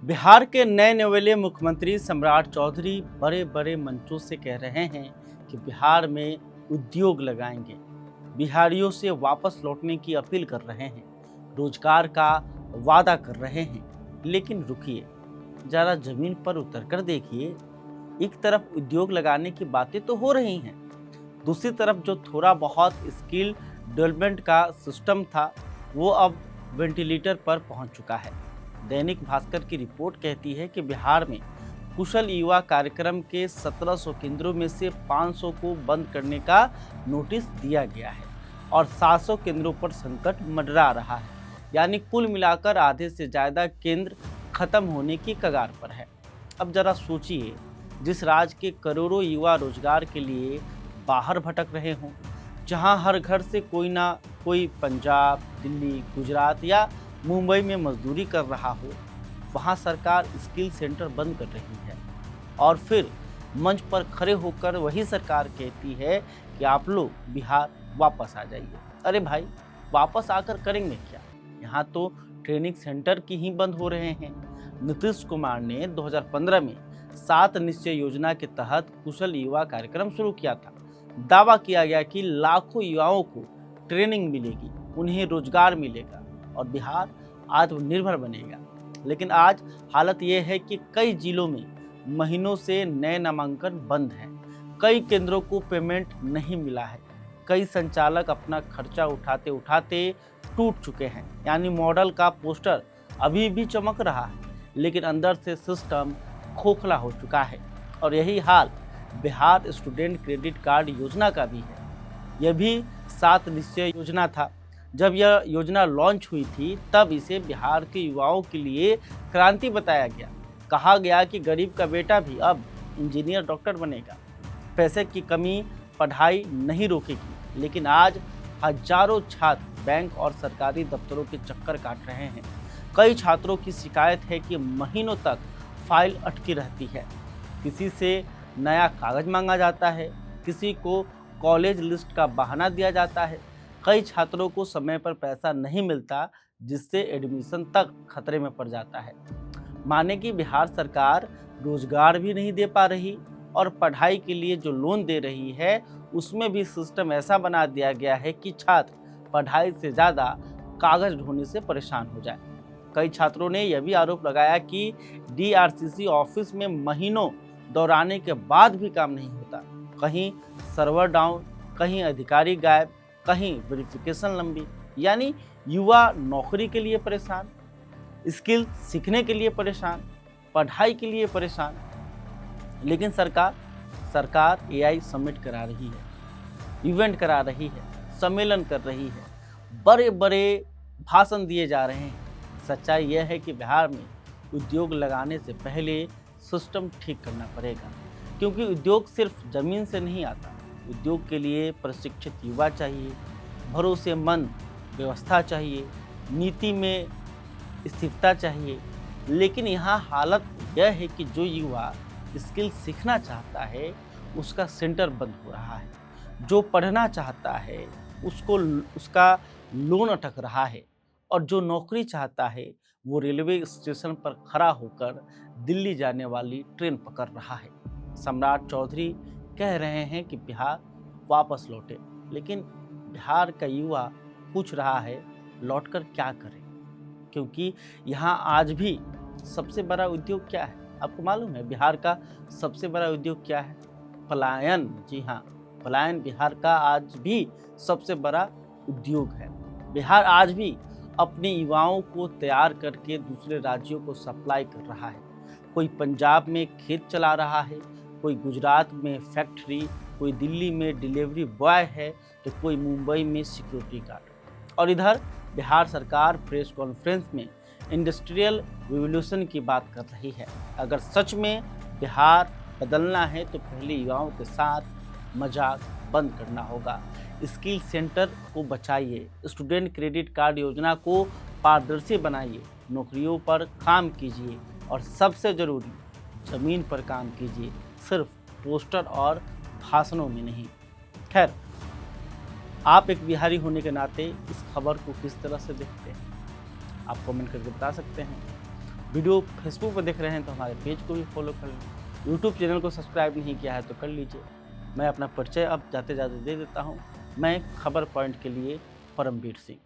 बिहार के नए नवेले मुख्यमंत्री सम्राट चौधरी बड़े बड़े मंचों से कह रहे हैं कि बिहार में उद्योग लगाएंगे। बिहारियों से वापस लौटने की अपील कर रहे हैं, रोजगार का वादा कर रहे हैं। लेकिन रुकिए, जरा जमीन पर उतरकर देखिए। एक तरफ उद्योग लगाने की बातें तो हो रही हैं, दूसरी तरफ जो थोड़ा बहुत स्किल डेवलपमेंट का सिस्टम था वो अब वेंटिलेटर पर पहुंच चुका है। दैनिक भास्कर की रिपोर्ट कहती है कि बिहार में कुशल युवा कार्यक्रम के 1700 केंद्रों में से 500 को बंद करने का नोटिस दिया गया है और 700 केंद्रों पर संकट मंडरा रहा है। यानी कुल मिलाकर आधे से ज़्यादा केंद्र खत्म होने की कगार पर है। अब जरा सोचिए, जिस राज्य के करोड़ों युवा रोजगार के लिए बाहर भटक रहे हों, जहां हर घर से कोई ना कोई पंजाब, दिल्ली, गुजरात या मुंबई में मजदूरी कर रहा हो, वहां सरकार स्किल सेंटर बंद कर रही है और फिर मंच पर खड़े होकर वही सरकार कहती है कि आप लोग बिहार वापस आ जाइए। अरे भाई, वापस आकर करेंगे क्या? यहाँ तो ट्रेनिंग सेंटर की ही बंद हो रहे हैं। नीतीश कुमार ने 2015 में 7 निश्चय योजना के तहत कुशल युवा कार्यक्रम शुरू किया था। दावा किया गया कि लाखों युवाओं को ट्रेनिंग मिलेगी, उन्हें रोजगार मिलेगा और बिहार आत्मनिर्भर बनेगा। लेकिन आज हालत यह है कि कई जिलों में महीनों से नए नामांकन बंद हैं। कई केंद्रों को पेमेंट नहीं मिला है। कई संचालक अपना खर्चा उठाते उठाते टूट चुके हैं। यानी मॉडल का पोस्टर अभी भी चमक रहा है, लेकिन अंदर से सिस्टम खोखला हो चुका है। और यही हाल बिहार स्टूडेंट क्रेडिट कार्ड योजना का भी है। यह भी 7 निश्चय योजना था। जब यह योजना लॉन्च हुई थी तब इसे बिहार के युवाओं के लिए क्रांति बताया गया। कहा गया कि गरीब का बेटा भी अब इंजीनियर, डॉक्टर बनेगा। पैसे की कमी पढ़ाई नहीं रोकेगी। लेकिन आज हजारों छात्र बैंक और सरकारी दफ्तरों के चक्कर काट रहे हैं। कई छात्रों की शिकायत है कि महीनों तक फाइल अटकी रहती है। किसी से नया कागज मांगा जाता है, किसी को कॉलेज लिस्ट का बहाना दिया जाता है। कई छात्रों को समय पर पैसा नहीं मिलता, जिससे एडमिशन तक खतरे में पड़ जाता है। माने कि बिहार सरकार रोजगार भी नहीं दे पा रही और पढ़ाई के लिए जो लोन दे रही है उसमें भी सिस्टम ऐसा बना दिया गया है कि छात्र पढ़ाई से ज़्यादा कागज ढूंढने से परेशान हो जाए। कई छात्रों ने यह भी आरोप लगाया कि DRCC ऑफिस में महीनों दौड़ाने के बाद भी काम नहीं होता। कहीं सर्वर डाउन, कहीं अधिकारी गायब, कहीं वेरिफिकेशन लंबी। यानी युवा नौकरी के लिए परेशान, स्किल सीखने के लिए परेशान, पढ़ाई के लिए परेशान। लेकिन सरकार AI समिट करा रही है, इवेंट करा रही है, सम्मेलन कर रही है, बड़े बड़े भाषण दिए जा रहे हैं। सच्चाई यह है कि बिहार में उद्योग लगाने से पहले सिस्टम ठीक करना पड़ेगा, क्योंकि उद्योग सिर्फ ज़मीन से नहीं आता। उद्योग के लिए प्रशिक्षित युवा चाहिए, भरोसेमंद व्यवस्था चाहिए, नीति में स्थिरता चाहिए। लेकिन यहाँ हालत यह है कि जो युवा स्किल सीखना चाहता है उसका सेंटर बंद हो रहा है। जो पढ़ना चाहता है उसका लोन अटक रहा है और जो नौकरी चाहता है वो रेलवे स्टेशन पर खड़ा होकर दिल्ली जाने वाली ट्रेन पकड़ रहा है। सम्राट चौधरी कह रहे हैं कि बिहार वापस लौटे, लेकिन बिहार का युवा पूछ रहा है लौटकर क्या करें, क्योंकि यहाँ आज भी सबसे बड़ा उद्योग क्या है? आपको मालूम है बिहार का सबसे बड़ा उद्योग क्या है? पलायन। जी हाँ, पलायन बिहार का आज भी सबसे बड़ा उद्योग है। बिहार आज भी अपने युवाओं को तैयार करके दूसरे राज्यों को सप्लाई कर रहा है। कोई पंजाब में खेत चला रहा है, कोई गुजरात में फैक्ट्री, कोई दिल्ली में डिलीवरी बॉय है, तो कोई मुंबई में सिक्योरिटी गार्ड। और इधर बिहार सरकार प्रेस कॉन्फ्रेंस में इंडस्ट्रियल रिवोल्यूशन की बात कर रही है। अगर सच में बिहार बदलना है तो पहले युवाओं के साथ मजाक बंद करना होगा। स्किल सेंटर को बचाइए, स्टूडेंट क्रेडिट कार्ड योजना को पारदर्शी बनाइए, नौकरियों पर काम कीजिए और सबसे ज़रूरी ज़मीन पर काम कीजिए, सिर्फ पोस्टर और भाषणों में नहीं। खैर, आप एक बिहारी होने के नाते इस खबर को किस तरह से देखते हैं, आप कमेंट करके बता सकते हैं। वीडियो फेसबुक पर देख रहे हैं तो हमारे पेज को भी फॉलो कर लें। यूट्यूब चैनल को सब्सक्राइब नहीं किया है तो कर लीजिए। मैं अपना परिचय अब जाते जाते दे देता हूँ। मैं खबर पॉइंट के लिए परमवीर सिंह।